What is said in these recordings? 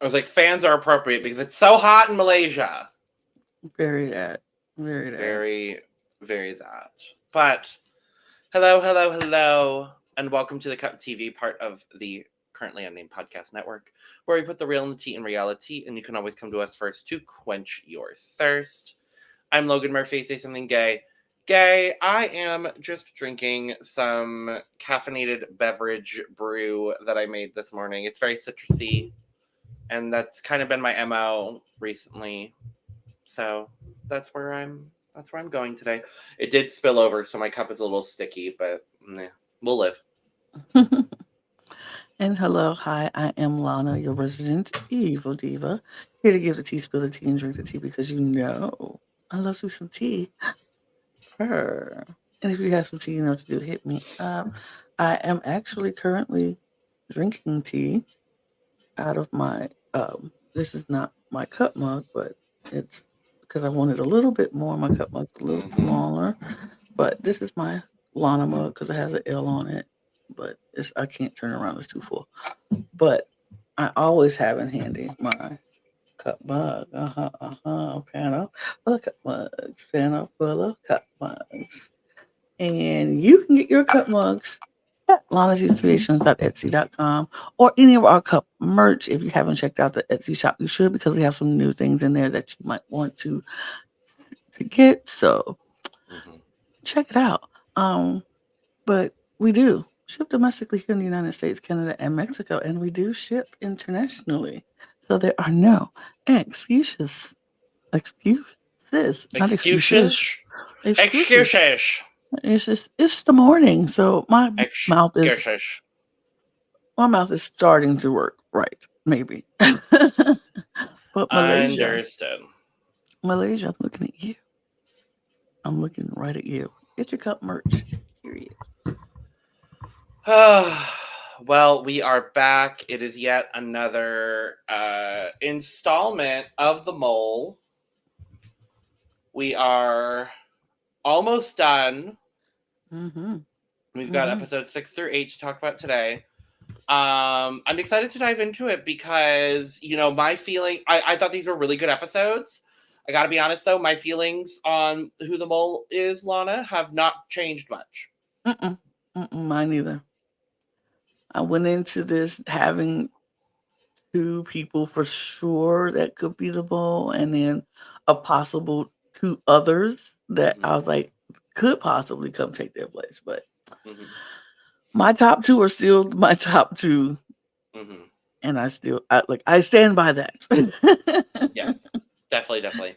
I was like, fans are appropriate because it's so hot in Malaysia. Very that. Very that. Very, very that. But hello, and welcome to the Cut TV, part of the Currently Unnamed Podcast Network, where we put the real in the tea in reality, and you can always come to us first to quench your thirst. I'm Logan Murphy, say something gay. Gay, I am just drinking some caffeinated beverage brew that I made this morning. It's very citrusy, and that's kind of been my MO recently. So that's where I'm going today. It did spill over, so my cup is a little sticky, but we'll live. And hello, hi, I am Lana, your resident evil diva, here to give the tea, spill the tea, and drink the tea because you know I love you some tea. Purr. And if you have some tea, you know what to do, hit me up. I am actually currently drinking tea out of my, this is not my cup mug, but it's because I wanted a little bit more. My cup mug's a little smaller, but this is my Lana mug because it has an L on it, but I can't turn around, it's too full. But I always have in handy my cup mug. Panel full of cup mugs. Panel full of cup mugs. And you can get your cup mugs at lanascreations.etsy.com or any of our cup merch. If you haven't checked out the Etsy shop, you should, because we have some new things in there that you might want to get. So check it out. But we do ship domestically here in the United States, Canada, and Mexico, and we do ship internationally. So there are no excuses. Not excuses. Excuses. It's the morning, so my mouth is starting to work right, maybe. But Understood. Malaysia, I'm looking at you. I'm looking right at you. Get your cup merch. Period. Well, we are back. It is yet another installment of The Mole. We are almost done. We've got episodes 6 through 8 to talk about today. I'm excited to dive into it because, my feeling, I thought these were really good episodes. I gotta be honest, though, my feelings on who the mole is, Lana, have not changed much. Mine either. I went into this having 2 people for sure that could be the mole, and then a possible 2 others that I was like, could possibly come take their place. But my top 2 are still my top 2. And I stand by that. Yes, definitely.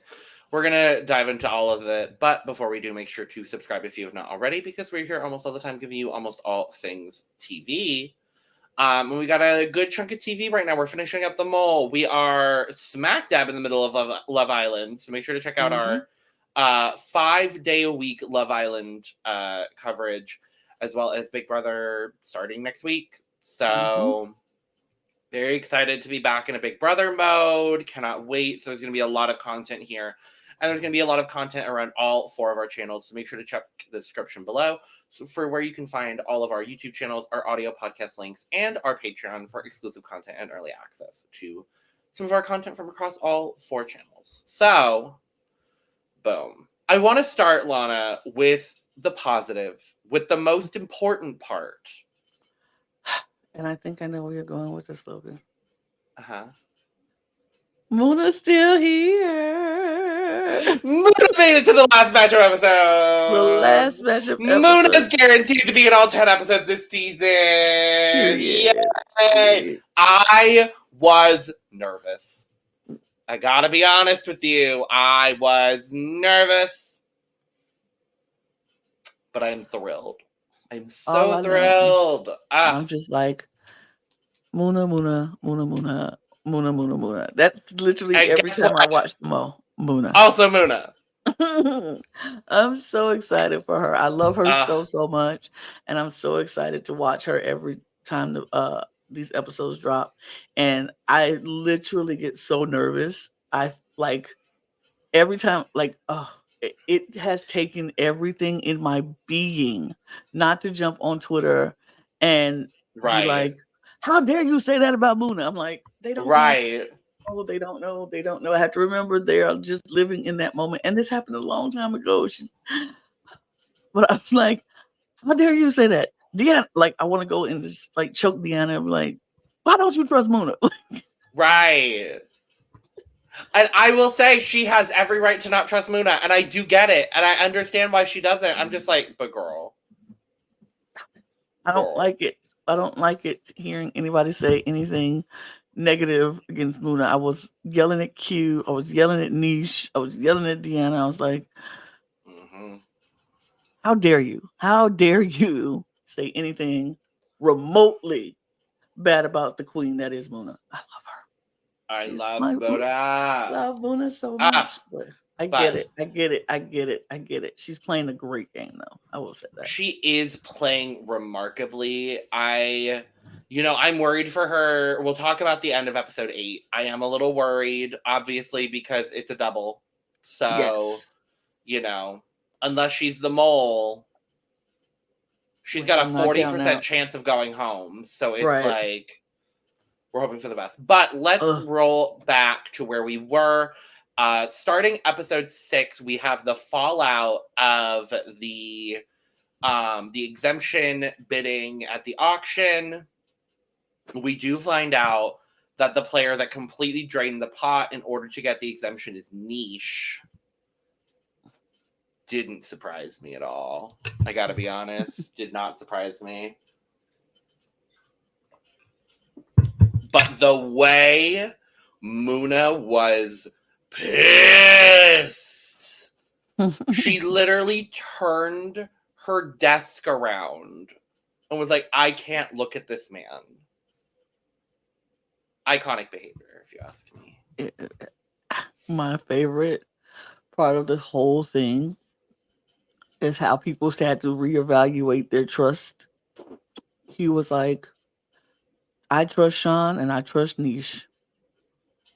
We're going to dive into all of it. But before we do, make sure to subscribe if you have not already, because we're here almost all the time giving you almost all things TV. And we got a good chunk of TV right now. We're finishing up The Mole. We are smack dab in the middle of Love Island. So make sure to check out our 5-day-a-week Love Island coverage, as well as Big Brother starting next week. So very excited to be back in a Big Brother mode. Cannot wait. So there's going to be a lot of content here. And there's going to be a lot of content around all 4 of our channels. So make sure to check the description below for where you can find all of our YouTube channels, our audio podcast links, and our Patreon for exclusive content and early access to some of our content from across all 4 channels. So, boom. I want to start, Lana, with the positive, with the most important part. And I think I know where you're going with this, Logan. Muna's still here. Muna made it to the last matchup episode. The last matchup episode. Muna's guaranteed to be in all 10 episodes this season. Yay! I was nervous. I gotta be honest with you. I was nervous. But I'm thrilled. I'm so thrilled. I'm just like, Muna. That's literally every time I watch the Mole. Muna. Also Muna. I'm so excited for her. I love her so much. And I'm so excited to watch her every time these episodes drop. And I literally get so nervous. I like every time, it has taken everything in my being not to jump on Twitter and be like, how dare you say that about Muna? I'm like, They don't know. Right. Oh, they don't know. They don't know. I have to remember they are just living in that moment. And this happened a long time ago. But I'm like, how dare you say that? Deanna, like, I want to go and just like choke Deanna and be like, why don't you trust Muna? Right. And I will say she has every right to not trust Muna, and I do get it, and I understand why she doesn't. I'm just like, but girl. I don't like it. I don't like it hearing anybody say anything negative against Muna. I was yelling at Q. I was yelling at Niche. I was yelling at Deanna. I was like, how dare you? How dare you say anything remotely bad about the queen that is Muna? I love her. I love Muna. I love Muna so much. But I get it. She's playing a great game, though. I will say that. She is playing remarkably. I'm worried for her. We'll talk about the end of episode 8. I am a little worried, obviously, because it's a double. So, unless she's the mole, she's got a 40% chance of going home. So it's like, we're hoping for the best. But let's roll back to where we were. Starting episode 6, we have the fallout of the exemption bidding at the auction. We do find out that the player that completely drained the pot in order to get the exemption is Niche. Didn't surprise me at all. I gotta be honest. Did not surprise me. But the way Muna was pissed. She literally turned her desk around and was like, I can't look at this man. Iconic behavior, if you ask me. My favorite part of this whole thing is how people had to reevaluate their trust. He was like, I trust Sean and I trust Niche.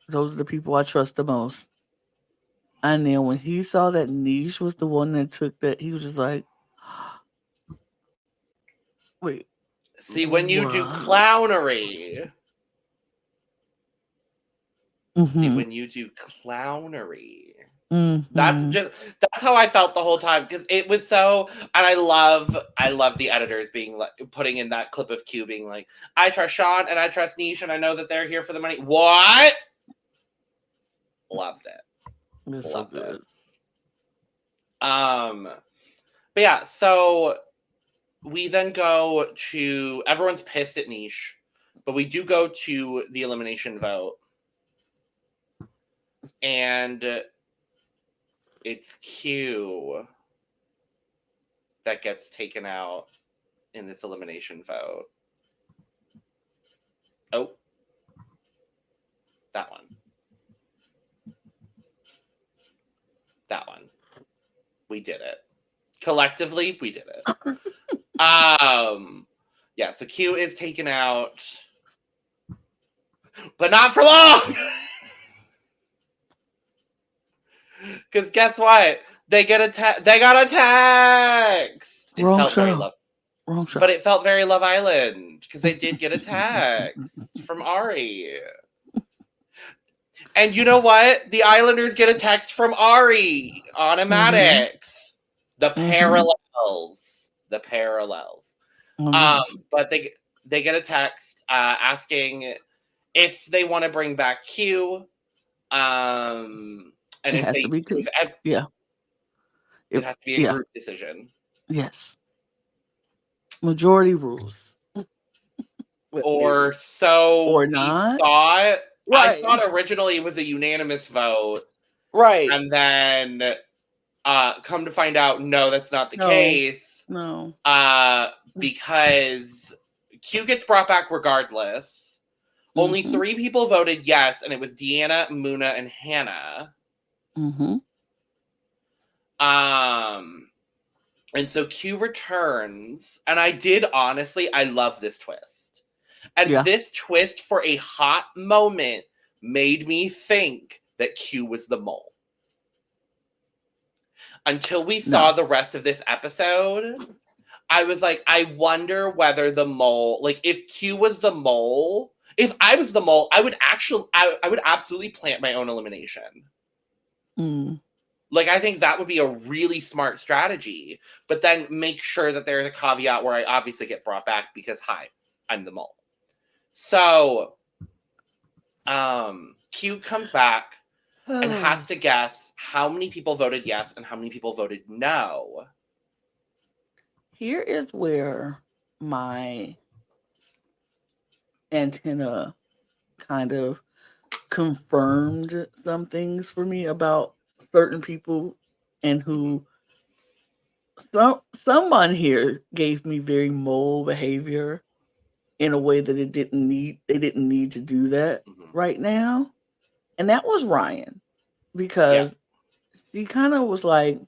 Those are the people I trust the most. And then when he saw that Niche was the one that took that, he was just like, wait. See, when you do clownery. See, when you do clownery. That's how I felt the whole time, because it was so, and I love the editors being like, putting in that clip of Q being like, I trust Sean and I trust Niche and I know that they're here for the money. What? Loved it. It's so good. But yeah, so we then go to, everyone's pissed at Niche, but we do go to the elimination vote. And it's Q that gets taken out in this elimination vote. Oh. That one. That one. We did it. Collectively, we did it. Yeah, so Q is taken out. But not for long! Because guess what? They got a text. It felt very Love. Wrong show. But it felt very Love Island, because they did get a text from Ari. And you know what? The Islanders get a text from Ari on Maddox. The parallels. The parallels. But they get a text asking if they want to bring back Q. And it has to be it has to be a group decision. Yes. Majority rules. Or so or not. Thought. Right. I thought originally it was a unanimous vote. Right. And then come to find out, no, that's not the case. No. Because Q gets brought back regardless. Only 3 people voted yes, and it was Deanna, Muna, and Hannah. And so Q returns, and I love this twist. And this twist for a hot moment made me think that Q was the mole. Until we saw the rest of this episode, I was like, I wonder whether the mole, like if Q was the mole, If I was the mole, I would absolutely plant my own elimination. Like, I think that would be a really smart strategy, but then make sure that there's a caveat where I obviously get brought back because, hi, I'm the mole. So, Q comes back and has to guess how many people voted yes and how many people voted no. Here is where my antenna kind of confirmed some things for me about certain people and who someone here gave me very mole behavior in a way that they didn't need to do that right now. And that was Ryan, because he kind of was like,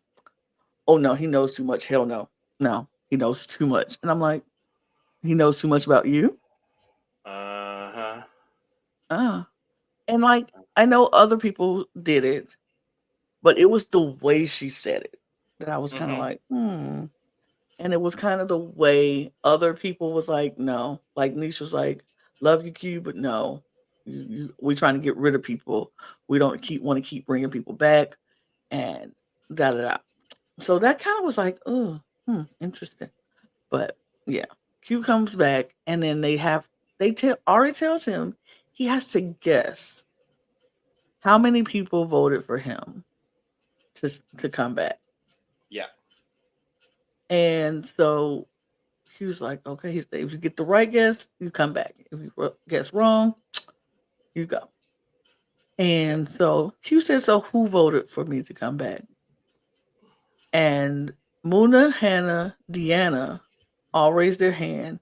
oh no, he knows too much. Hell no. No, he knows too much. And I'm like, he knows too much about you? And like, I know other people did it, but it was the way she said it that I was kind of like, And it was kind of the way other people was like, no. Like Nisha was like, love you, Q, but no. We're trying to get rid of people. We don't want to keep bringing people back, and da da da. So that kind of was like, oh, interesting. But yeah, Q comes back, and then Ari tells him he has to guess how many people voted for him to come back. Yeah. And so he was like, okay, if you get the right guess, you come back. If you guess wrong, you go. And so Q said, so who voted for me to come back? And Muna, Hannah, Deanna all raised their hand,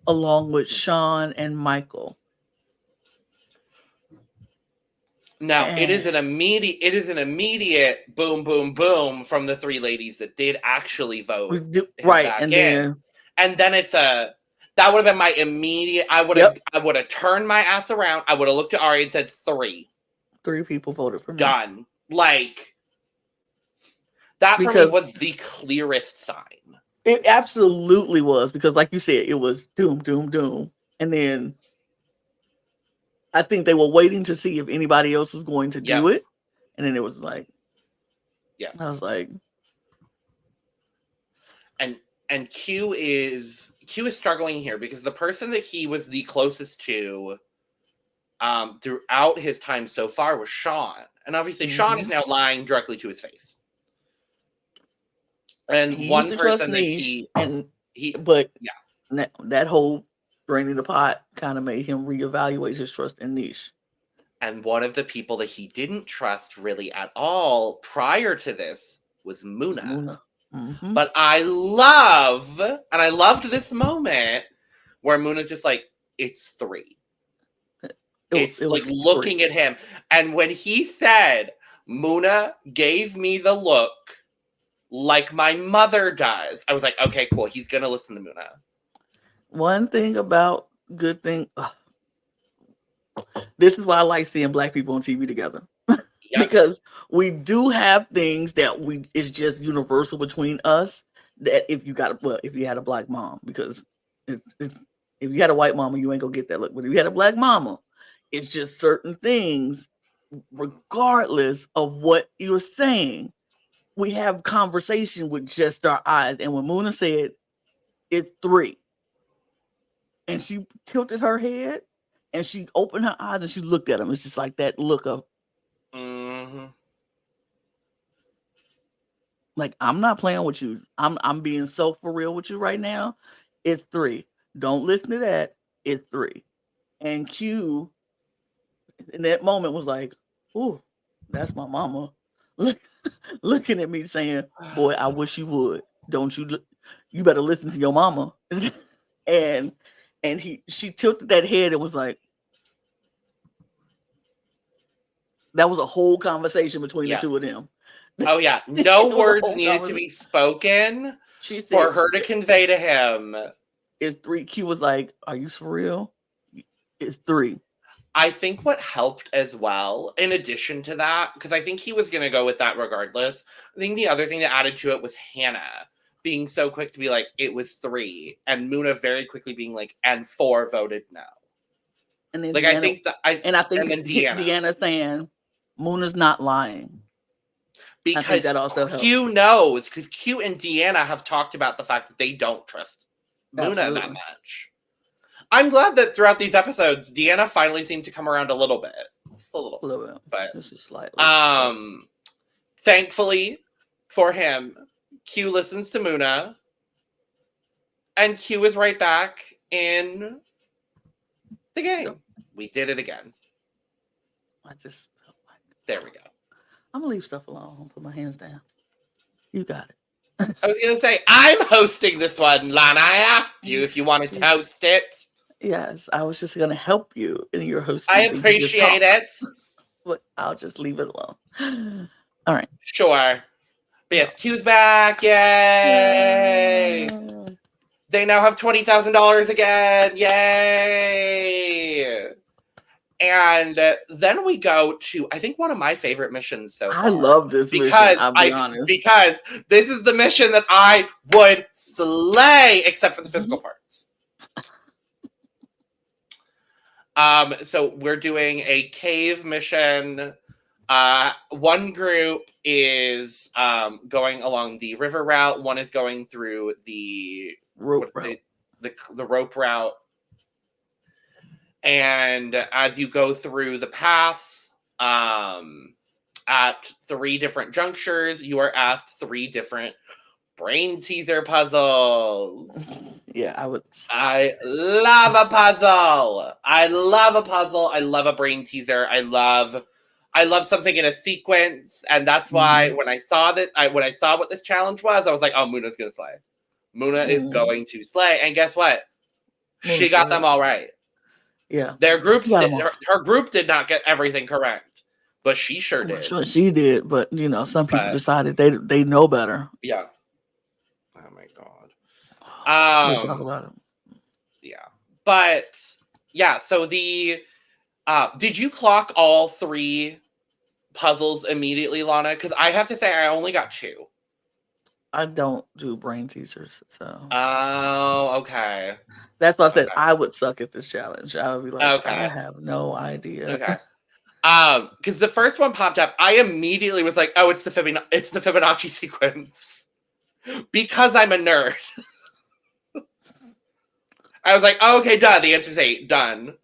along with Sean and Michael. Now, it is an immediate boom, boom, boom from the three ladies that did actually vote. Right. And then it's that would have been my immediate, I would have turned my ass around. I would have looked at Ari and said 3. 3 people voted for me. Done. Like, that for me was the clearest sign. It absolutely was, because like you said, it was doom, doom, doom. And then I think they were waiting to see if anybody else was going to do it. And then it was like, I was like, and Q is struggling here because the person that he was the closest to throughout his time so far was Sean. And obviously Sean is now lying directly to his face. And one person that that whole draining the pot kind of made him reevaluate his trust in Niche. And one of the people that he didn't trust really at all prior to this was Muna. But I loved this moment where Muna's just like, it's 3. It's like looking at him. And when he said, Muna gave me the look like my mother does, I was like, okay, cool. He's going to listen to Muna. One thing about good thing, this is why I like seeing Black people on TV together. Because we do have things that it's just universal between us, that if you had a Black mom, because if you had a white mama, you ain't gonna get that look. But if you had a Black mama, it's just certain things, regardless of what you're saying, we have conversation with just our eyes. And when Muna said it's 3, and she tilted her head and she opened her eyes and she looked at him, it's just like that look of, like, I'm not playing with you. I'm being so for real with you right now. It's 3. Don't listen to that. It's 3. And Q in that moment was like, ooh, that's my mama. Looking at me saying, boy, I wish you would. Don't you? You better listen to your mama. and she tilted that head and was like, that was a whole conversation between the two of them. Oh yeah, no words needed to be spoken for her to convey to him. It's 3. Q was like, are you for real? It's 3. I think what helped as well, in addition to that, because I think he was going to go with that regardless, I think the other thing that added to it was Hannah being so quick to be like, it was 3, and Muna very quickly being like, and 4 voted no. And then Like, Deanna, I think that and I think and then Deanna. Deanna saying Muna's not lying. I think Because that also helps. Q knows, because Q and Deanna have talked about the fact that they don't trust Muna that Absolutely. much. I'm glad that throughout these episodes, Deanna finally seemed to come around a little bit. Just a little bit. But this is slightly. thankfully for him, Q listens to Muna, and Q is right back in the game. Yep. We did it again. There we go. I'm gonna leave stuff alone. I'll put my hands down. You got it. I was gonna say, I'm hosting this one, Lana. I asked you if you wanted to host it. Yes, I was just gonna help you in your hosting. I appreciate it. But I'll just leave it alone. All right. Sure. But yes, Q's back. Yay! They now have $20,000 again. Yay! And then we go to, I think, one of my favorite missions so far. I love this mission, I'll be honest. Because this is the mission that I would slay, except for the physical parts. So we're doing a cave mission. One group is going along the river route. One is going through the rope route. The rope route. And as you go through the paths, at 3 different junctures, you are asked 3 different brain teaser puzzles. Yeah, I love a puzzle. I love a puzzle. I love a brain teaser. I love something in a sequence, and that's why when I saw what this challenge was, I was like, "Oh, Muna's gonna slay. Muna is going to slay." And guess what? She got them all right. Yeah, her group did not get everything correct, but she sure did. Sure, she did, but some people decided they know better. Yeah. Oh my god. Let's talk about it. Yeah, but yeah. So the did you clock all 3 puzzles immediately, Lana? Because I have to say I only got 2. I don't do brain teasers, so. Oh, okay. That's why I said I would suck at this challenge. I would be like, I have no idea. Okay. Because the first one popped up, I immediately was like, oh, it's the Fibonacci sequence. Because I'm a nerd. I was like, oh, okay, done. The answer's 8. Done.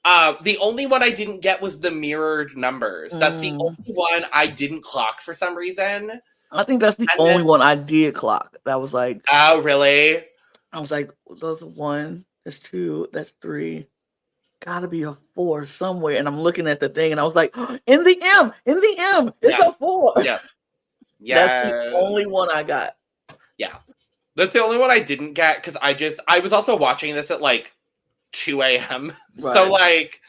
The only one I didn't get was the mirrored numbers. That's the only one I didn't clock for some reason. I think that's the only one I did clock. That was like, oh, really? I was like, that's 1, that's 2, that's 3. Gotta be a 4 somewhere. And I'm looking at the thing, and I was like, in the M, it's a 4. Yeah. That's the only one I got. Yeah. That's the only one I didn't get, because I was also watching this at like 2 a.m. Right. So like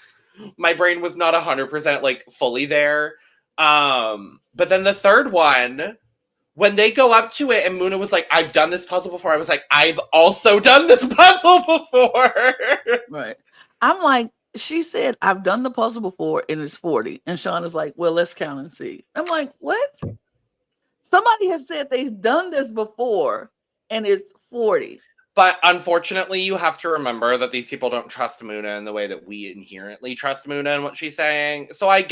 my brain was not 100% like fully there. But then the third one, when they go up to it and Muna was like, I've done this puzzle before, I was like, I've also done this puzzle before. Right. I'm like, she said, I've done the puzzle before and it's 40. And Sean is like, well, let's count and see. I'm like, what? Somebody has said they've done this before and it's 40. But unfortunately, you have to remember that these people don't trust Muna in the way that we inherently trust Muna and what she's saying. So I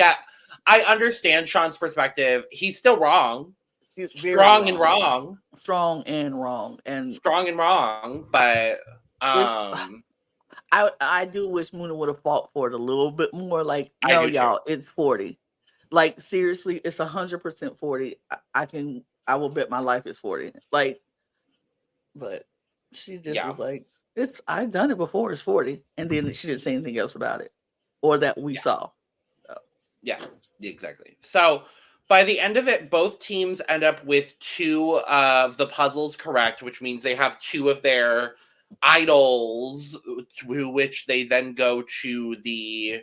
understand Sean's perspective. He's still wrong. He's strong and wrong. Strong and wrong. But I do wish Muna would have fought for it a little bit more. Like, no, y'all, it's 40. Like, seriously, it's 100% 40. I will bet my life it's 40. Like, but she just was like, I've done it before, it's 40. And then she didn't say anything else about it. Or that we saw. So. Yeah, exactly. So by the end of it, both teams end up with 2 of the puzzles correct, which means they have 2 of their idols, to which they then go to the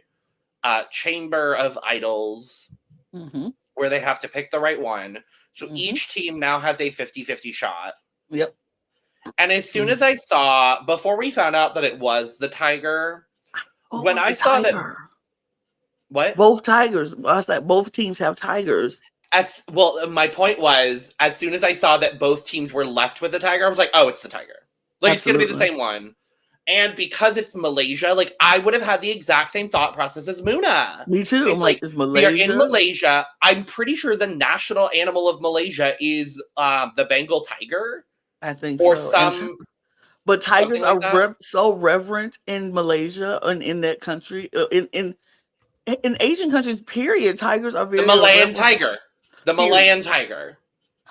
chamber of idols, where they have to pick the right one. So each team now has a 50-50 shot. Yep. And as soon as I saw, before we found out that it was the tiger, when I saw that... What? Both tigers. I was like, both teams have tigers. My point was, as soon as I saw that both teams were left with the tiger, I was like, oh, it's the tiger. Like, Absolutely. It's going to be the same one. And because it's Malaysia, like I would have had the exact same thought process as Muna. Me too. It's I'm like, is we are in Malaysia? Malaysia. I'm pretty sure the national animal of Malaysia is the Bengal tiger I think or so. But tigers something like are that. so reverent in Malaysia and in that country. In Asian countries, period, tigers are The very Malayan reverent. tiger. The Period. Malayan tiger.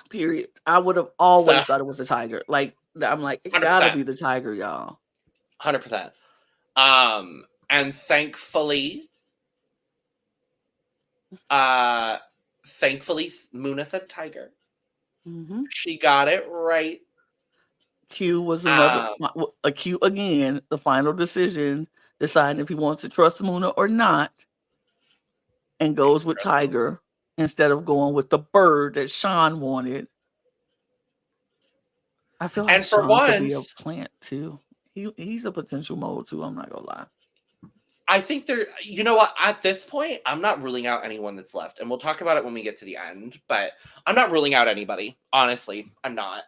Period. I would have So, always thought it was a tiger. Like, I'm like, it gotta 100%. be the tiger, y'all. 100%. And thankfully, Muna said tiger. Mm-hmm. She got it right. Q was a Q again, the final decision, deciding if he wants to trust Muna or not, and goes with Tiger instead of going with the bird that Sean wanted. I feel like And for Sean could be a once, plant too. He's a potential mole too. I'm not gonna lie. I think you know what, at this point, I'm not ruling out anyone that's left. And we'll talk about it when we get to the end, but I'm not ruling out anybody. Honestly, I'm not.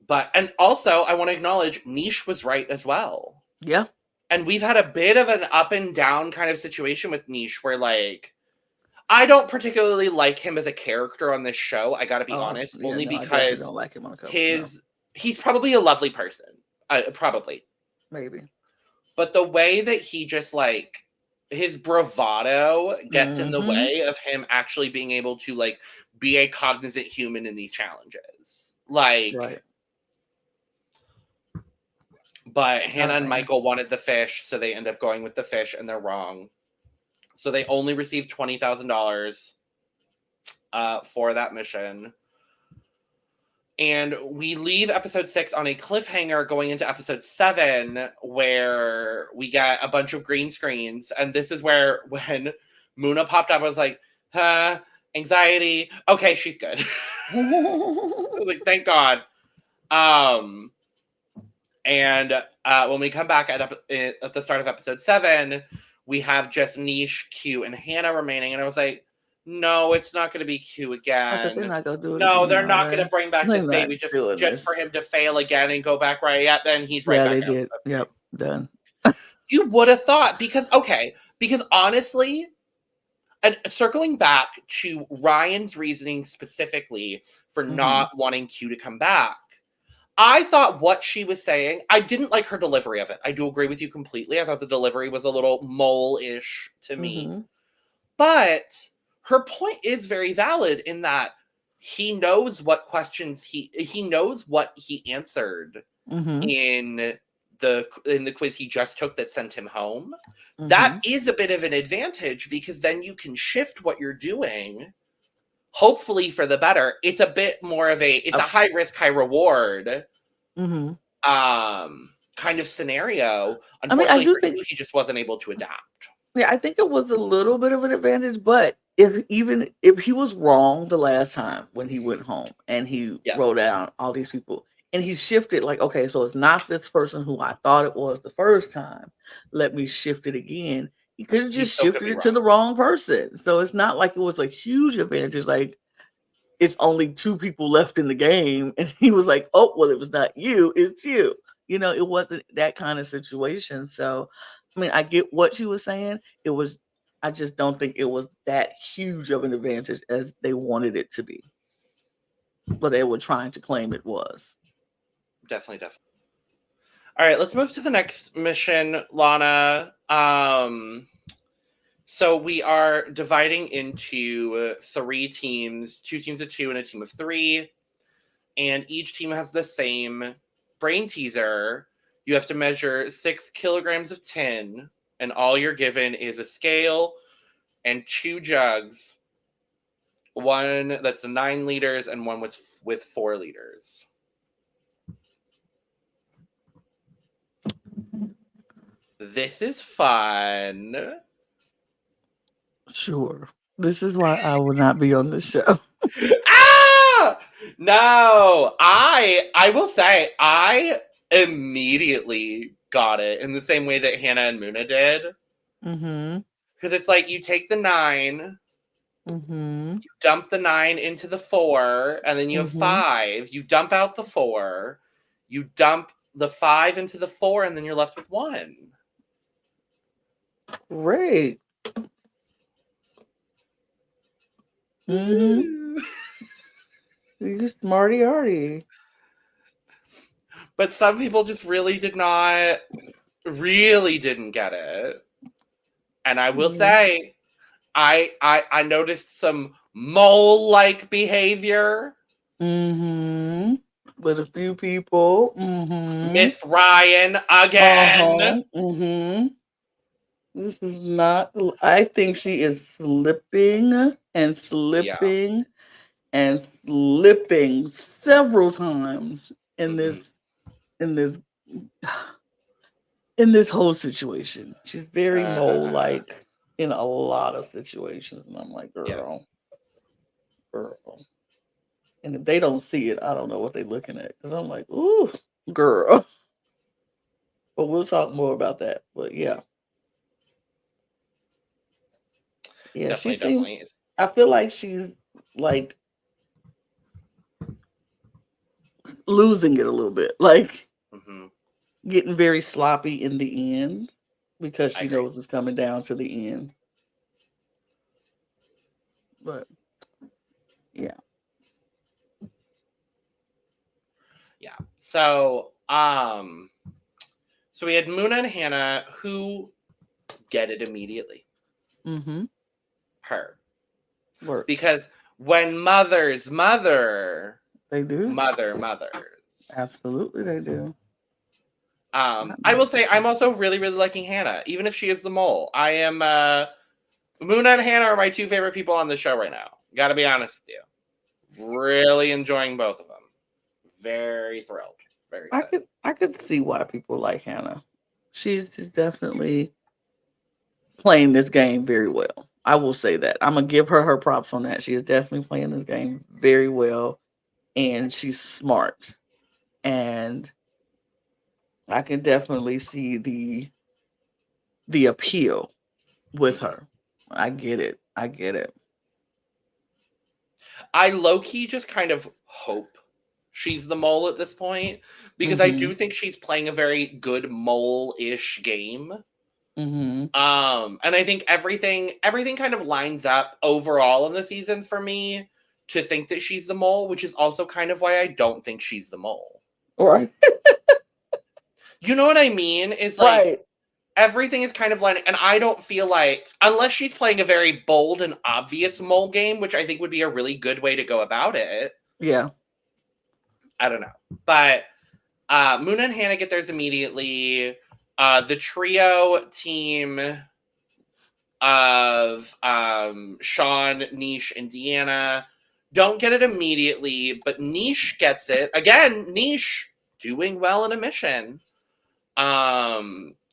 But, and also, I want to acknowledge Niche was right as well. Yeah. And we've had a bit of an up and down kind of situation with Niche where, like, I don't particularly like him as a character on this show. I gotta be honest, yeah, only no, I definitely because don't like him on a couple. he's probably a lovely person. Probably. Maybe. But the way that he just, like, his bravado gets in the way of him actually being able to, like, be a cognizant human in these challenges. Like, right. But Hannah and Michael wanted the fish, so they end up going with the fish, and they're wrong. So they only received $20,000 for that mission. And we leave episode 6 on a cliffhanger going into episode 7, where we get a bunch of green screens. And this is where, when Muna popped up, I was like, anxiety. Okay, she's good. I was like, thank God. And when we come back at the start of episode 7, we have just Niche, Q, and Hannah remaining. And I was like, no, it's not going to be Q again. They're not going to do it. No, they're not going to bring back this baby just for him to fail again and go back right. Yeah, then he's right back. Yeah, they did. Yep, done. You would have thought, because honestly, and circling back to Ryan's reasoning specifically for not wanting Q to come back, I thought what she was saying, I didn't like her delivery of it. I do agree with you completely. I thought the delivery was a little mole-ish to me. But her point is very valid in that he knows what questions he knows what he answered in the quiz he just took that sent him home. That is a bit of an advantage, because then you can shift what you're doing, hopefully for the better. It's a bit more of a high risk, high reward kind of scenario. Unfortunately, I do think he just wasn't able to adapt. Yeah, I think it was a little bit of an advantage, but if he was wrong the last time when he went home and he wrote down all these people and he shifted, like, okay, so it's not this person who I thought it was the first time, let me shift it again. He could have just shifted it to the wrong person. So it's not like it was a huge advantage. Like, it's only 2 people left in the game. And he was like, oh, well, it was not you, it's you. You know, it wasn't that kind of situation. So, I mean, I get what she was saying. I just don't think it was that huge of an advantage as they wanted it to be. But they were trying to claim it was. Definitely. All right, let's move to the next mission, Lana. So we are dividing into 3 teams, 2 teams of 2 and a team of 3. And each team has the same brain teaser. You have to measure 6 kilograms of tin, and all you're given is a scale and 2 jugs. One that's 9 liters and one with 4 liters. This is fun. Sure. This is why I will not be on the show. No, I will say I immediately got it in the same way that Hannah and Muna did. Because it's like, you take the 9, you dump the 9 into the 4, and then you have 5. You dump out the 4, you dump the 5 into the 4, and then you're left with 1. Great. Mm-hmm. You smarty arty. But some people just really didn't get it. And I will say, I noticed some mole-like behavior. Mm-hmm. With a few people. Mm-hmm. Miss Ryan again. Uh-huh. Mm-hmm. This is not. I think she is slipping and slipping and slipping several times in this in this in this whole situation. She's very mole-like in a lot of situations, and I'm like, girl. And if they don't see it, I don't know what they're looking at, because I'm like, ooh, girl. But we'll talk more about that. But yeah, Definitely. I feel like she's like losing it a little bit, like getting very sloppy in the end, because she knows it's coming down to the end. But yeah. So we had Muna and Hannah, who get it immediately. Her. Work. Because when mothers mother, they do. Mothers. Absolutely, they do. I will say I'm also really, really liking Hannah, even if she is the mole. I am Muna and Hannah are my 2 favorite people on the show right now. Gotta be honest with you. Really enjoying both of them. Very thrilled. Very excited. I could see why people like Hannah. She's definitely playing this game very well. I will say that. I'm gonna give her props on that. She is definitely playing this game very well, and she's smart. And I can definitely see the appeal with her. I get it. I low-key just kind of hope she's the mole at this point, because I do think she's playing a very good mole-ish game. And I think everything kind of lines up overall in the season for me to think that she's the mole, which is also kind of why I don't think she's the mole. Right. You know what I mean? It's like everything is kind of lining, and I don't feel like, unless she's playing a very bold and obvious mole game, which I think would be a really good way to go about it. Yeah. I don't know. But Muna and Hannah get theirs immediately. The trio team of Sean, Niche, and Deanna don't get it immediately, but Niche gets it. Again, Niche doing well in a mission.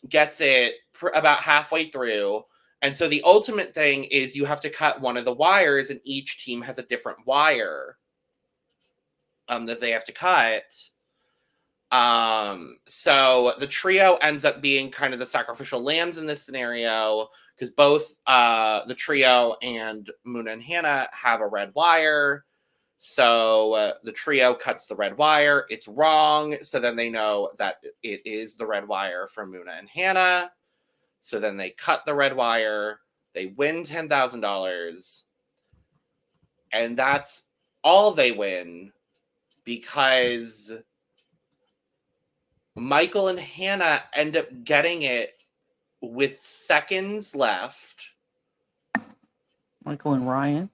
Gets it about halfway through. And so the ultimate thing is you have to cut one of the wires, and each team has a different wire that they have to cut. So the trio ends up being kind of the sacrificial lambs in this scenario, because both the trio and Muna and Hannah have a red wire. So the trio cuts the red wire. It's wrong. So then they know that it is the red wire for Muna and Hannah. So then they cut the red wire. They win $10,000. And that's all they win, because Michael and Hannah end up getting it with seconds left. Michael and Ryan?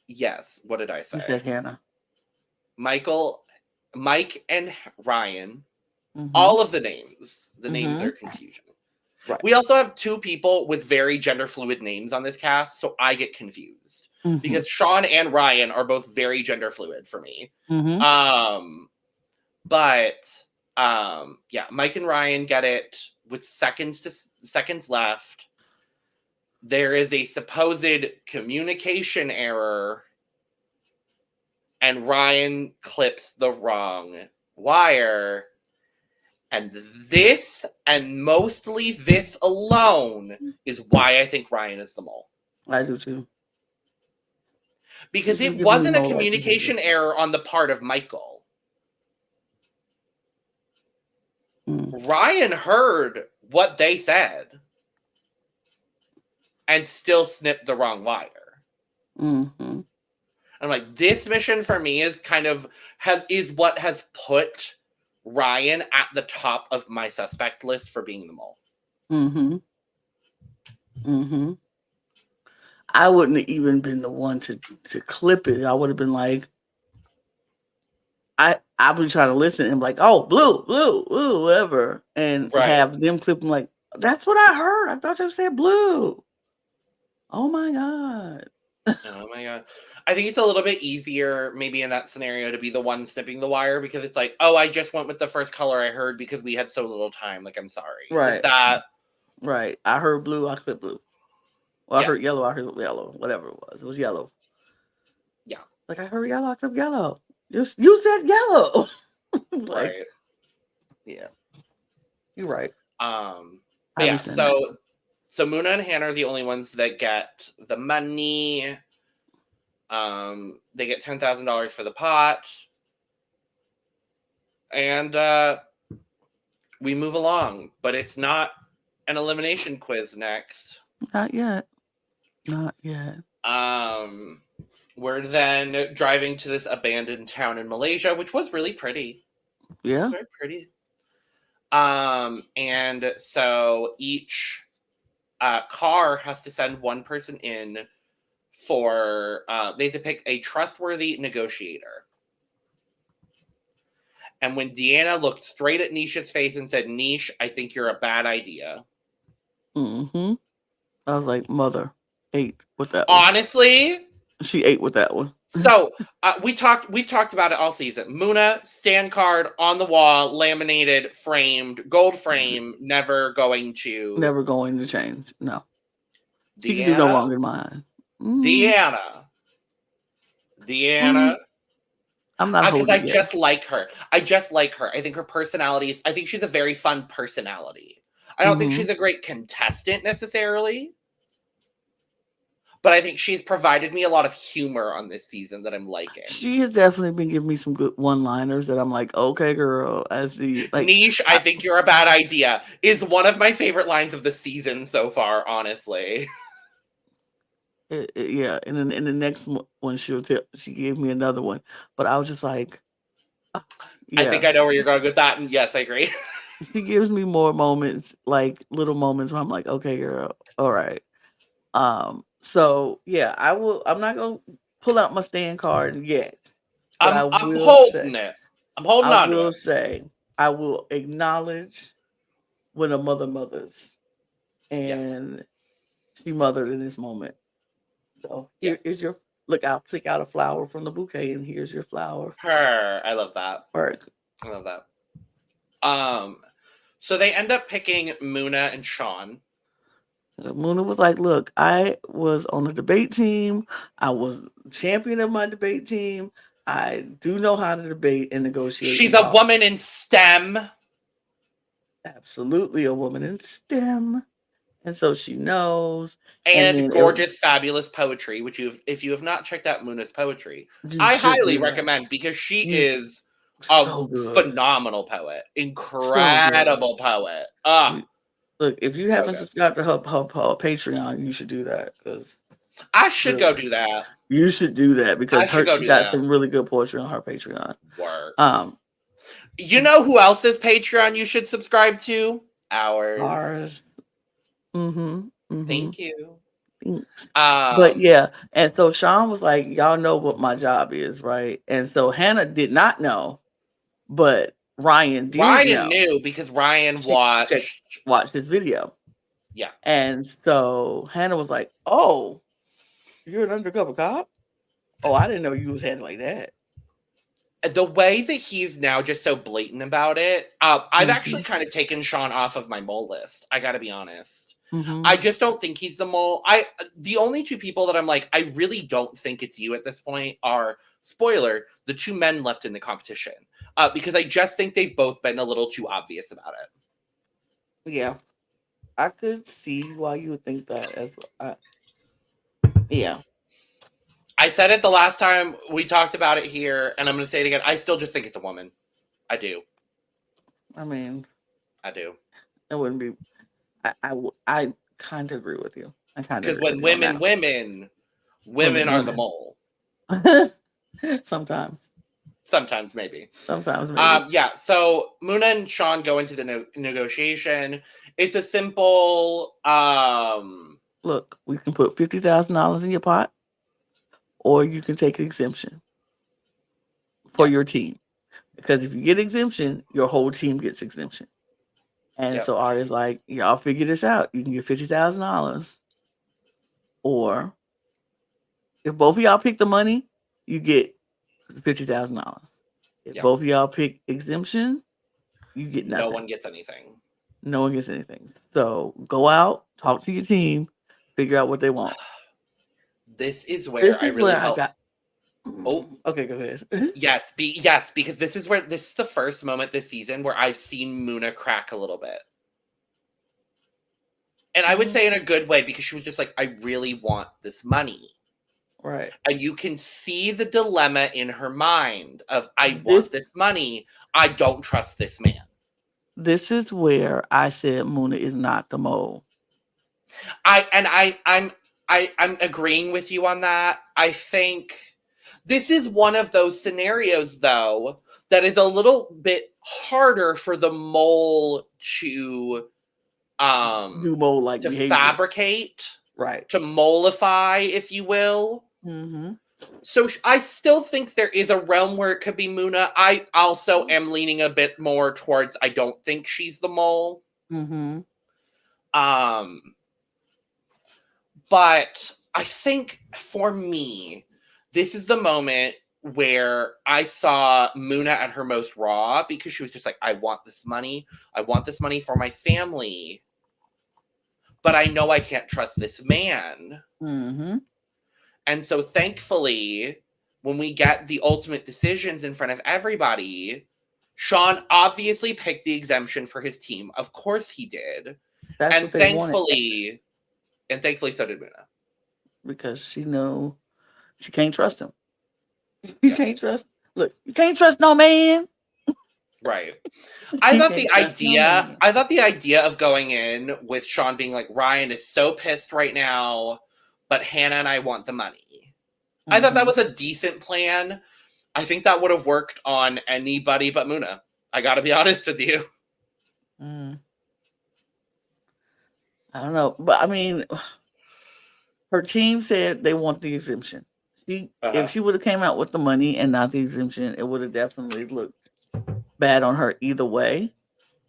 Yes. What did I say? You said Hannah. Mike and Ryan. All of the names. The names are confusion. Right. We also have 2 people with very gender fluid names on this cast, so I get confused. Because Sean and Ryan are both very gender fluid for me. But yeah, Mike and Ryan get it with seconds left. There is a supposed communication error, and Ryan clips the wrong wire. And this, and mostly this alone, is why I think Ryan is the mole. I do too. Because it wasn't a communication error on the part of Michael. Ryan heard what they said and still snipped the wrong wire. Mm-hmm. I'm like, this mission for me is is what has put Ryan at the top of my suspect list for being the mole. Mm-hmm. Mm-hmm. I wouldn't have even been the one to clip it. I would have been like, I would try to listen and be like, oh, blue, whatever, and have them clip them like, that's what I heard. I thought you said blue. Oh my god. Oh my god. I think it's a little bit easier maybe in that scenario to be the one snipping the wire because it's like, oh, I just went with the first color I heard because we had so little time. Like, I'm sorry. Right. Like that. Right. I heard blue, I clipped blue. Well, I heard yellow, whatever it was. It was yellow. Yeah. Like, I heard yellow, I clipped yellow. You said yellow. Like, right. Yeah. You're right. But yeah, so Muna and Hannah are the only ones that get the money. They get $10,000 for the pot. And we move along, but it's not an elimination quiz next. Not yet. We're then driving to this abandoned town in Malaysia, which was really pretty. Yeah. Very pretty. And so each car has to send one person in for, they have to pick a trustworthy negotiator. And when Deanna looked straight at Nisha's face and said, Nish, I think you're a bad idea. Mm-hmm. I was like, mother, ate with that one. Honestly? She ate with that one. So, we've talked about it all season. Muna, stand card on the wall, laminated, framed, gold frame, never going to change. No. Deanna, she can do no wrong in mine. Deanna. I'm not because I just like her. I think her personality I think she's a very fun personality. I don't think she's a great contestant necessarily, but I think she's provided me a lot of humor on this season that I'm liking. She has definitely been giving me some good one-liners that I'm like, okay, girl. Niche, I think you're a bad idea is one of my favorite lines of the season so far, honestly. Yeah, and in the next one she gave me another one, but I was just like, I think I know where you're going with that, and yes, I agree. She gives me more moments, like little moments where I'm like, okay, girl, all right. So yeah, I'm not gonna pull out my stand card yet. But I'm holding it. I'm holding on to it. I will say I will acknowledge when a mother mothers, and she mothered in this moment. So here is your look. I'll pick out a flower from the bouquet, and here's your flower. I love that. I love that. So they end up picking Muna and Sean. Muna was like, look, I was on the debate team. I was champion of my debate team. I do know how to debate and negotiate. She's a woman in STEM. Absolutely a woman in STEM. And so she knows. And gorgeous, fabulous poetry, which if you have not checked out Muna's poetry, I highly recommend because she is a phenomenal poet. Incredible poet. Look, if you haven't subscribed to her Patreon, you should do that. Because I should go do that. You should do that because she got some really good poetry on her Patreon. Work. You know who else's Patreon you should subscribe to? Ours. Thank you. But yeah, and so Sean was like, y'all know what my job is, right? And so Hannah did not know, but Ryan did know. Ryan knew because Ryan watched his video. Yeah. And so Hannah was like, oh, you're an undercover cop? Oh, I didn't know you was handling that. The way that he's now just so blatant about it, I've actually kind of taken Sean off of my mole list. I got to be honest. I just don't think he's the mole. The only two people that I'm like, I really don't think it's you at this point are, spoiler, the two men left in the competition. Because I just think they've both been a little too obvious about it. Yeah. I could see why you would think that yeah. I said it the last time we talked about it here, and I'm going to say it again. I still just think it's a woman. I do. I mean, I do. It wouldn't be. I kind of agree with you. I kind of Because agree with when you on that. women are the mole. Sometimes. Sometimes, maybe. Sometimes, maybe. Yeah. So Muna and Sean go into the negotiation. It's a simple. Look, we can put $50,000 in your pot, or you can take an exemption for Yep. your team. Because if you get exemption, your whole team gets exemption. And Yep. so Artie's like, y'all figure this out. You can get $50,000, or if both of y'all pick the money, you get $50,000. If Yep. both of y'all pick exemption, you get No nothing. one gets anything. No one gets anything. So go out, talk to your team, figure out what they want. This is This where I is really where I felt. got. Oh, Okay, go ahead. yes, because this is the first moment this season where I've seen Muna crack a little bit. And I would say in a good way, because she was just like, I really want this money. Right. And you can see the dilemma in her mind of, I This want this money. I don't trust this man. this is where I said Muna is not the mole. I'm agreeing with you on that. I think this is one of those scenarios, though, that is a little bit harder for the mole to Do mole like to behavior. fabricate, Right. to mollify, if you will. Mm-hmm. So I still think there is a realm where it could be Muna. I also am leaning a bit more towards I don't think she's the mole. Mm-hmm. But I think for me, this is the moment where I saw Muna at her most raw, because she was just like, I want this money. I want this money for my family. But I know I can't trust this man. Mm-hmm. And so thankfully, when we get the ultimate decisions in front of everybody, Sean obviously picked the exemption for his team. Of course he did. That's And what they wanted. thankfully so did Muna. Because she know she can't trust him. You can't trust. Look, you can't trust no man. Right. You I thought can't the trust no man. idea of going in with Sean being like, Ryan is so pissed right now, but Hannah and I want the money. I thought that was a decent plan. I think that would have worked on anybody but Muna. I gotta be honest with you. I don't know, but I mean, her team said they want the exemption. If she would have came out with the money and not the exemption, it would have definitely looked bad on her either way.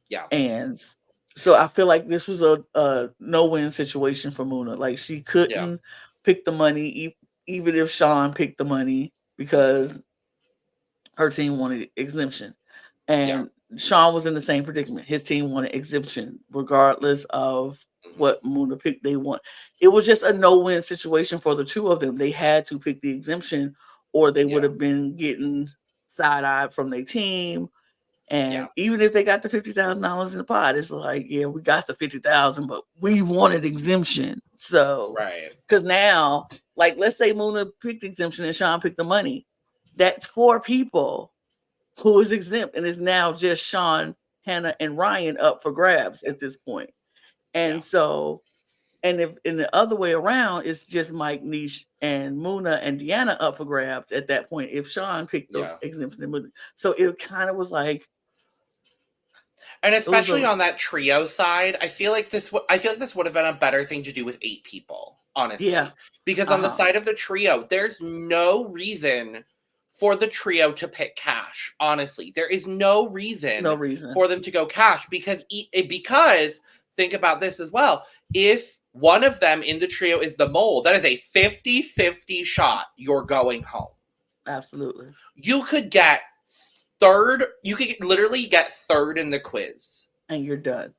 Yeah. And so I feel like this was a no-win situation for Muna. Like she couldn't pick the money, even if Sean picked the money, because her team wanted exemption. And Sean was in the same predicament. His team wanted exemption, regardless of what Muna picked. They want. It was just a no-win situation for the two of them. They had to pick the exemption, or they would have been getting side-eyed from their team. And even if they got the $50,000 in the pot, it's like, yeah, we got the 50,000, but we wanted exemption. So, because now, like, let's say Muna picked exemption and Sean picked the money. That's 4 people who is exempt, and it's now just Sean, Hannah, and Ryan up for grabs at this point. And so, and if in the other way around, it's just Mike, Niche, and Muna and Deanna up for grabs at that point if Sean picked the exemption. So it kind of was like, and especially on that trio side, I feel like this would have been a better thing to do with 8 people, honestly. Because on the side of the trio, there's no reason for the trio to pick cash. Honestly, there is no reason for them to go cash, because think about this as well. If one of them in the trio is the mole, that is a 50-50 shot you're going home. Absolutely. You could get third. You could literally get third in the quiz, and you're done.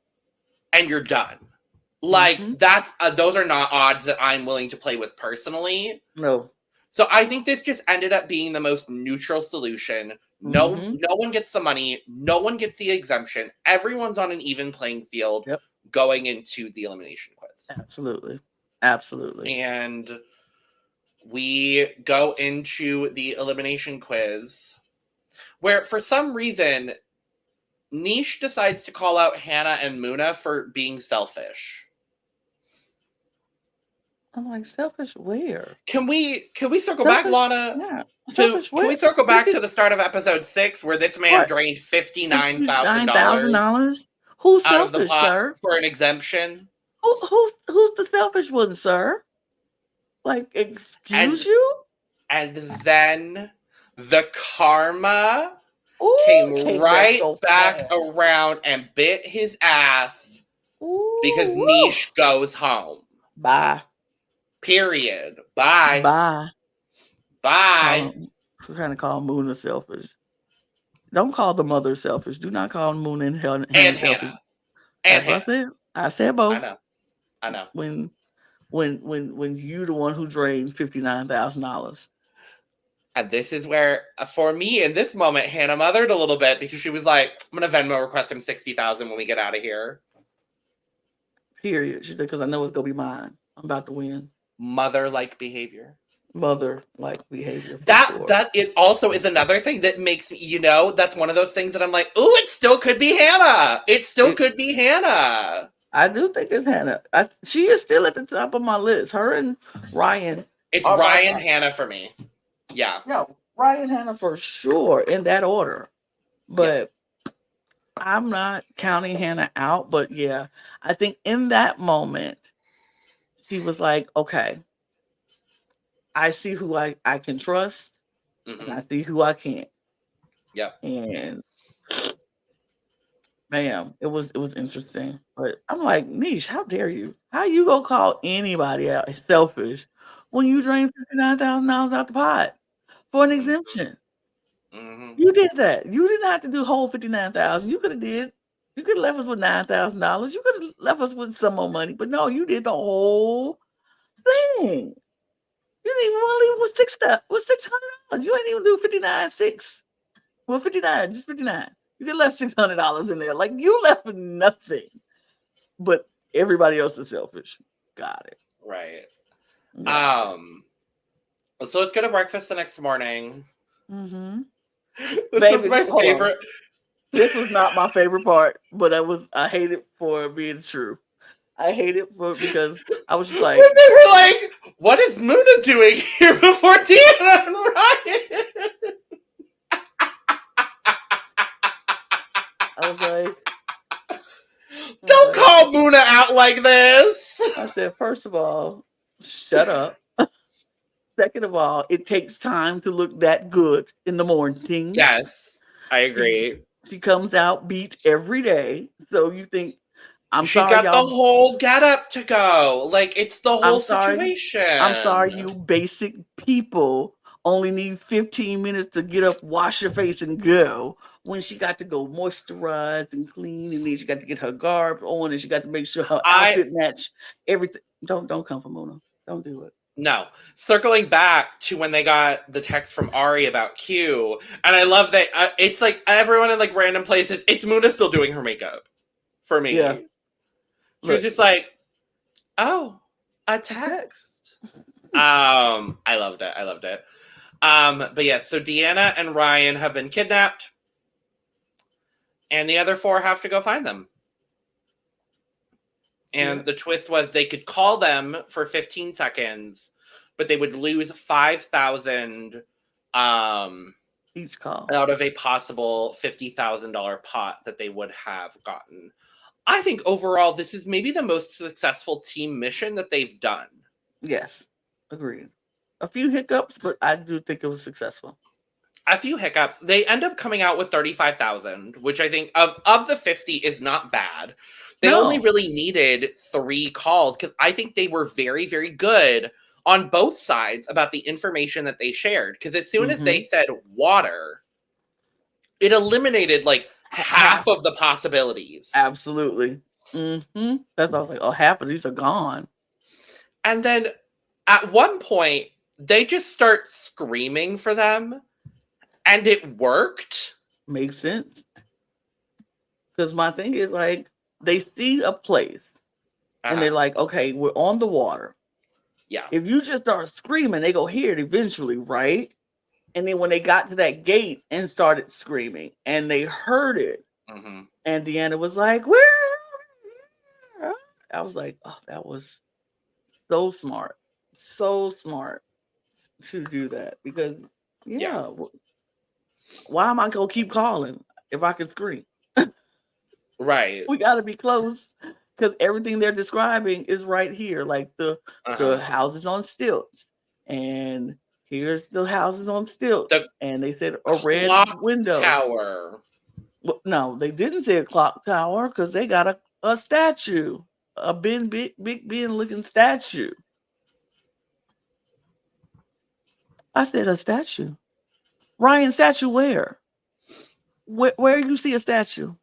Like that's those are not odds that I'm willing to play with personally. No. So I think this just ended up being the most neutral solution. No one gets the money. No one gets the exemption. Everyone's on an even playing field going into the elimination quiz. Absolutely. And we go into the elimination quiz, where for some reason Nish decides to call out Hannah and Muna for being selfish. I'm like, selfish where? Can we circle back, Lana? Yeah. Can Selfish where? we circle back to the start of episode 6 where this man What? drained $59,000 $59,000? Who's out of the selfish, pot sir? for an exemption? Who's the selfish one, sir? Like, excuse you? And then the karma Ooh, came right so back fast. around and bit his ass because Ooh, Nish goes home. Bye. Period. Bye. Bye. Bye. We're trying to call Moona selfish. Don't call the mother selfish. Do not call Moona and Hannah selfish. And That's what I said. I said both. I know. When you the one who drained $59,000. And this is where, for me, in this moment, Hannah mothered a little bit because she was like, "I'm gonna Venmo request him $60,000 when we get out of here." Period. She said, "Because I know it's gonna be mine. I'm about to win." Mother-like behavior. Mother-like behavior. That it also is another thing that makes me, that's one of those things that I'm like, "Ooh, it still could be Hannah. It could be Hannah." I do think it's Hannah. She is still at the top of my list. Her and Ryan. It's Ryan, Hannah for me. Yeah. No, Ryan, Hannah for sure in that order. But I'm not counting Hannah out. But yeah, I think in that moment, she was like, okay, I see who I can trust, and I see who I can't. Yeah. And bam, it was interesting. But I'm like, Nish, how dare you? How you gonna call anybody out selfish when you drained $59,000 out the pot for an exemption? You did that. You didn't have to do whole $59,000. You could have did. You could have left us with $9,000. You could have left us with some more money. But no, you did the whole thing. You didn't even want to leave with $600. You ain't even do 59.6. Well, 59, just 59. You could have left $600 in there. Like, you left with nothing. But everybody else was selfish. Got it. Right. Yeah. So let's go to breakfast the next morning. This was my favorite. This was not my favorite part, but I hate it for being true. I hate it because I was just like, when they were like, "What is Muna doing here before Deanna and Ryan?" I was like, "Don't call Muna out like this." I said, first of all, shut up. Second of all, it takes time to look that good in the morning. Yes, I agree. She comes out beat every day, so you think She's got the whole getup to go. Like, it's the whole situation. I'm sorry, you basic people only need 15 minutes to get up, wash your face, and go. When she got to go moisturize and clean, and then she got to get her garb on, and she got to make sure her outfit match everything. Don't come for Mona. Don't do it. No. Circling back to when they got the text from Ari about Q, and I love that it's like everyone in like random places. It's Muna still doing her makeup for me. Yeah. She was just like, "Oh, a text." I loved it. But yes, so Deanna and Ryan have been kidnapped, and the other 4 have to go find them. And the twist was they could call them for 15 seconds, but they would lose 5,000 each call out of a possible $50,000 pot that they would have gotten. I think overall, this is maybe the most successful team mission that they've done. Yes, agreed. A few hiccups, but I do think it was successful. A few hiccups. They end up coming out with 35,000, which I think of the 50 is not bad. They only really needed 3 calls because I think they were very, very good on both sides about the information that they shared. Because as soon as they said water, it eliminated like half of the possibilities. Absolutely. That's what I was like, oh, half of these are gone. And then at one point, they just start screaming for them. And it worked. Makes sense. Because my thing is like, they see a place and they're like, okay, we're on the water. Yeah. If you just start screaming, they go hear it eventually, right? And then when they got to that gate and started screaming and they heard it, Mm-hmm. And Deanna was like, "Where?" I was like, "Oh, that was so smart to do that." Because Yeah. why am I gonna keep calling if I can scream? Right. We got to be close because everything they're describing is right here, like the Uh-huh. houses on stilts, and here's the houses on stilts, The and they said a red clock window. tower. Well, no, they didn't say a clock tower because they got a statue, a big Ben looking statue. I said a statue. Ryan, statue where? Where you see a statue?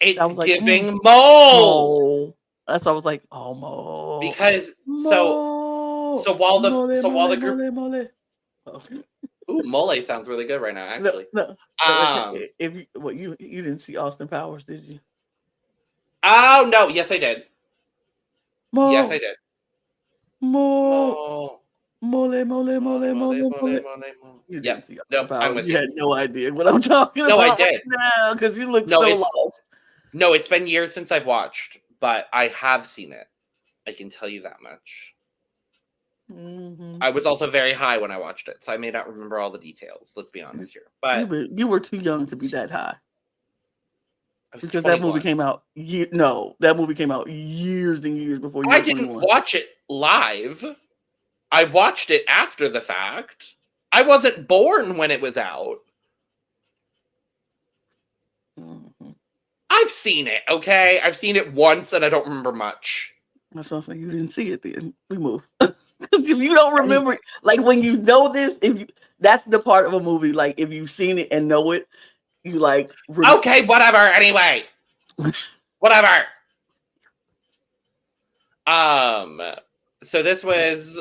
I It's was like, giving mole. Mo. That's why I was like, oh, Mo. Because Mo. while the group Mole. Oh. ooh, mole sounds really good right now, actually. No. Um If you didn't see Austin Powers, did you? oh no, yes I did. Yes I Mo. did. Mo. Mole. Mole. Mole. You Yep. didn't see Austin Nope, I'm Powers. with You you. had no idea what I'm talking No, I about right did. now because you look No, so lost. no, it's been years since I've watched, but I have seen it. I can tell you that much. Mm-hmm. I was also very high when I watched it, so I may not remember all the details. Let's be honest here. But You were too young to be that high. I was Because that 21. movie came out. That movie came out years and years before you I were didn't 21. watch it live. I watched it after the fact. I wasn't born when it was out. Mm-hmm. I've seen it, okay? I've seen it once and I don't remember much. That's what I'm saying. You didn't see it then. We move. If you don't remember, like when you know this, that's the part of a movie. Like if you've seen it and know it, you like. Okay, whatever. Anyway, whatever. So this was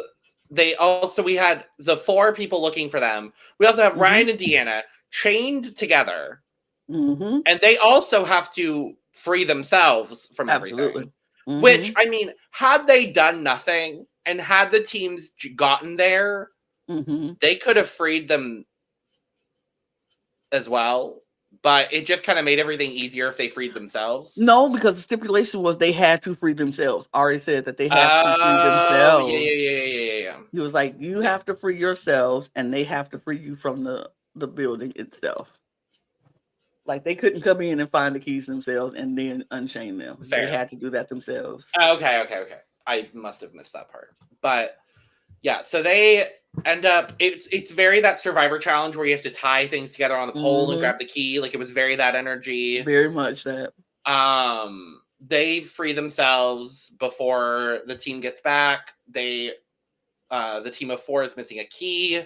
we had the 4 people looking for them. We also have Ryan and Deanna chained together, and they also have to free themselves from everything. Which I mean, had they done nothing and had the teams gotten there, they could have freed them as well. But it just kind of made everything easier if they freed themselves. No, because the stipulation was they had to free themselves. Ari said that they have to free themselves. Yeah. He was like, you have to free yourselves, and they have to free you from the building itself. Like they couldn't come in and find the keys themselves and then unchain them. Fair. They had to do that themselves. Okay. I must have missed that part. But yeah, so they end up it's very that Survivor challenge where you have to tie things together on the pole and grab the key. Like it was very that energy. Very much that. They free themselves before the team gets back. The team of 4 is missing a key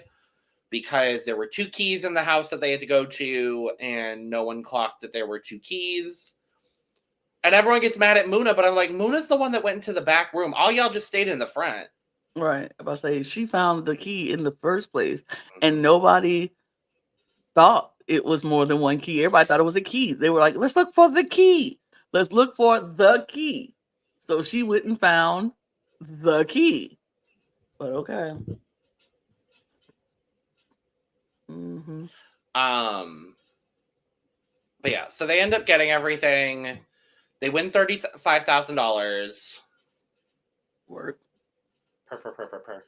because there were 2 keys in the house that they had to go to, and no one clocked that there were 2 keys. And everyone gets mad at Muna, but I'm like, Muna's the one that went into the back room. All y'all just stayed in the front. Right. I was say she found the key in the first place, and nobody thought it was more than one key. Everybody thought it was a key. They were like, let's look for the key. Let's look for the key. So she went and found the key. But okay. But yeah, so they end up getting everything. They win $35,000. Work. Per.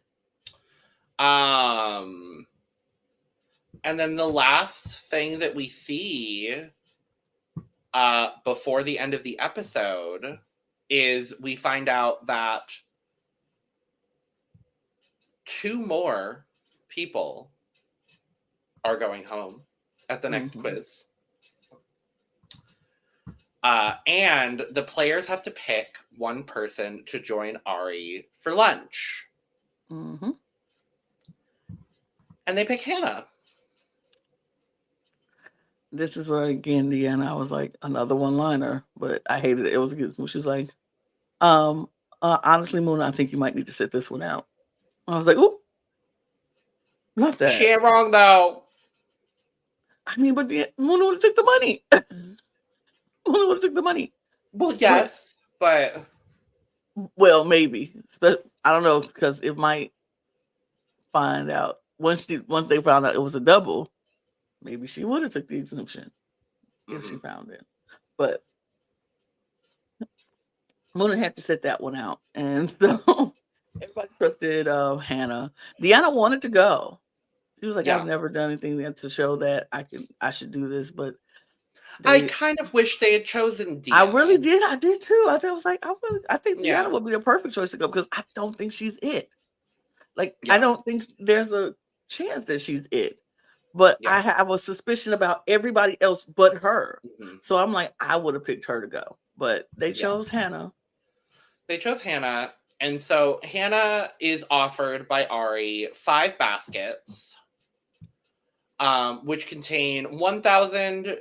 And then the last thing that we see before the end of the episode is we find out that 2 more people are going home at the next quiz. And the players have to pick one person to join Ari for lunch. And they pick Hannah. This is where, again, Deanna, I was like, another one-liner, but I hated it. It was good. She was like, honestly, Moon, I think you might need to sit this one out. I was like, ooh, not that. She ain't wrong, though. I mean, but Moon would have took the money. Moon would have took the money. Well, yes, but... Well, maybe. But I don't know, because it might find out. Once they found out it was a double, maybe she would have took the exemption if she found it. But Mona had to set that one out. And so everybody trusted Hannah. Deanna wanted to go. She was like, I've Yeah. never done anything yet to show that I should do this, but I they kind of wish they had chosen I really Deanna. did. I did too. Was like, I think Yeah. Deanna would be a perfect choice to go because I don't think she's it. Like, I Yeah. don't think there's a chance that she's it. But Yeah. I have a suspicion about everybody else but her. Mhm. So I'm like, I would have picked her to go. But they Yeah. chose Hannah. They chose Hannah. And so Hannah is offered by Ari 5 baskets, which contain 1,000,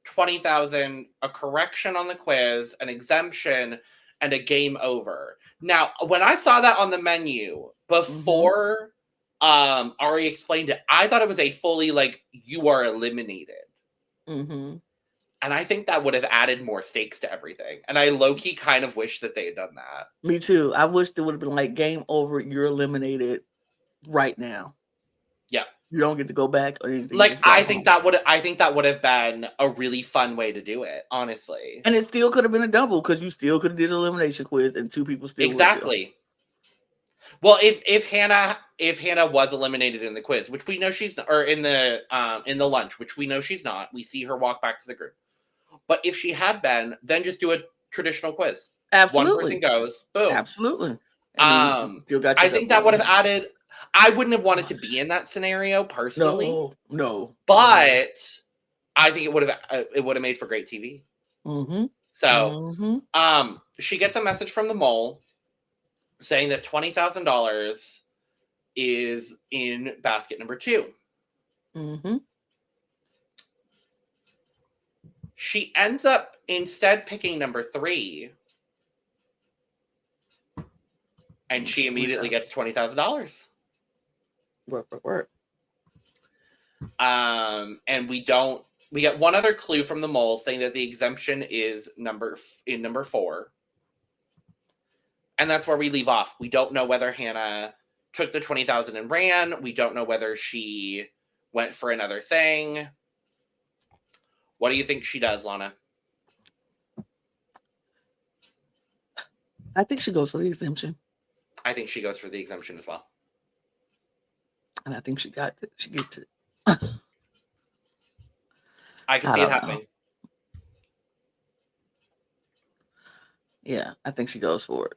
20,000, a correction on the quiz, an exemption, and a game over. Now, when I saw that on the menu before Ari explained it, I thought it was a fully like you are eliminated. Mm-hmm. And I think that would have added more stakes to everything. And I low-key kind of wish that they had done that. Me too. I wish it would have been like game over, you're eliminated right now. Yeah. You don't get to go back or anything. Like I think that would have been a really fun way to do it, honestly. And it still could have been a double because you still could have did an elimination quiz and 2 people still exactly. Well, if Hannah was eliminated in the quiz, which we know she's not, or in the lunch, which we know she's not, we see her walk back to the group. But if she had been, then just do a traditional quiz. Absolutely. One person goes, boom. Absolutely. I think that would have added. I wouldn't have wanted to be in that scenario personally. No. But I think it would have made for great TV. Mm-hmm. So, she gets a message from the mole saying that $20,000 is in basket number 2. Mm-hmm. She ends up instead picking number 3. And she immediately gets $20,000. Work. And we get one other clue from the mole saying that the exemption is number 4. And that's where we leave off. We don't know whether Hannah took the 20,000 and ran. We don't know whether she went for another thing. What do you think she does, Lana? I think she goes for the exemption. I think she goes for the exemption as well. And I think she gets it. I can see it happening. Know. Yeah, I think she goes for it.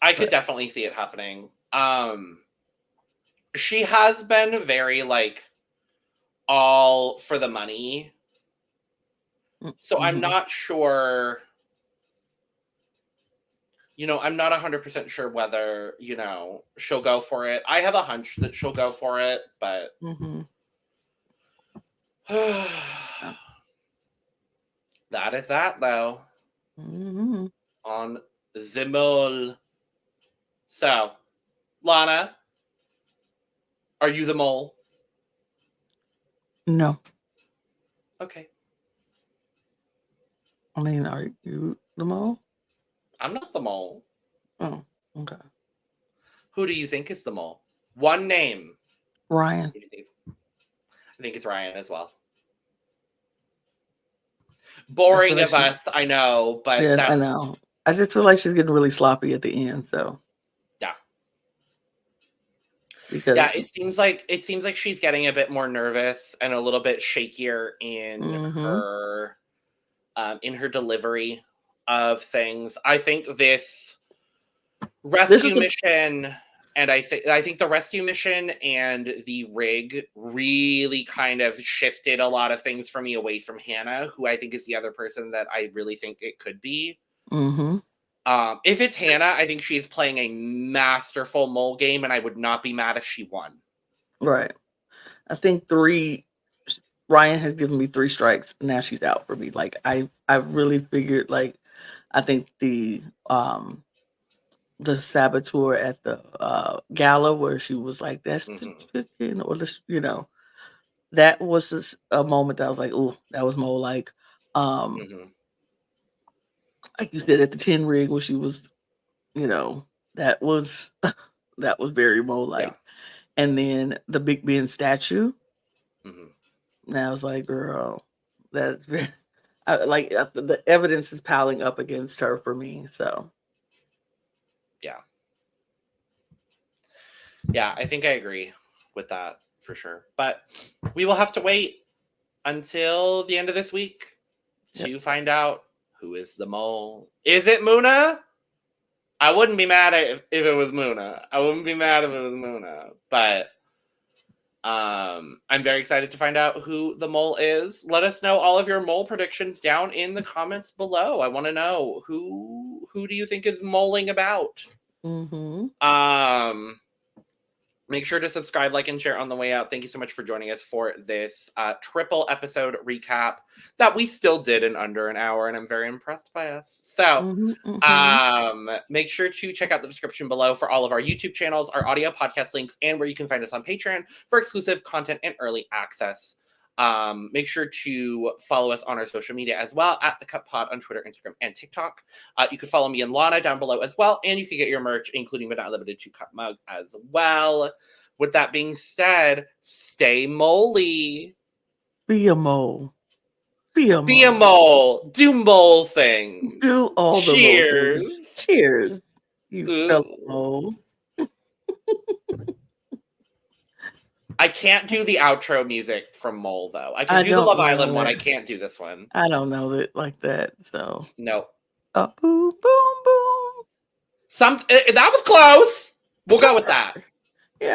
I could definitely see it happening. She has been very like all for the money. So I'm not sure. I'm not 100% sure whether, she'll go for it. I have a hunch that she'll go for it, but that is that, though. On the mole. So, Lana, are you the mole? No. Okay. I mean, are you the mole? I'm not the mole. Oh, okay. Who do you think is the mole? One name. Ryan. I think it's Ryan as well. Boring of us, I know, but yes, I know. I just feel like she's getting really sloppy at the end, so. Yeah. Because it seems like she's getting a bit more nervous and a little bit shakier in her delivery of things. I think this rescue mission, and I think the rescue mission and the rig really kind of shifted a lot of things for me away from Hannah, who I think is the other person that I really think it could be. If it's Hannah, I think she's playing a masterful mole game, and I would not be mad if she won. Right. I think Ryan has given me 3 strikes. Now she's out for me. Like I really figured, like, I think the saboteur at the gala where she was like, that's the chicken, or this, that was a moment that I was like, oh, that was more like like you said at the 10 rig where she was, that was very more like. And then the Big Ben statue. Now it's like, girl, That's the evidence is piling up against her for me. So yeah, I think I agree with that for sure. But we will have to wait until the end of this week to find out who is the mole. Is it Muna? I wouldn't be mad if it was Muna. I wouldn't be mad if it was Muna. But I'm very excited to find out who the mole is. Let us know all of your mole predictions down in the comments below. I want to know who do you think is moling about. Make sure to subscribe, like, and share on the way out. Thank you so much for joining us for this triple episode recap that we still did in under an hour, and I'm very impressed by us. So make sure to check out the description below for all of our YouTube channels, our audio podcast links, and where you can find us on Patreon for exclusive content and early access. Make sure to follow us on our social media as well at The Cup Pod on Twitter, Instagram, and TikTok. You can follow me and Lana down below as well, and you can get your merch, including but not limited to cup mug as well. With that being said, stay moly. Be a mole. Be a mole. Be a mole. Do mole things. Do all the Cheers. mole things. Cheers. You fellow mole. I can't do the outro music from Mole, though. I can do the Love Island one. I can't do this one. I don't know it like that, so. Nope. Boom, boom, boom. That was close. We'll go with that.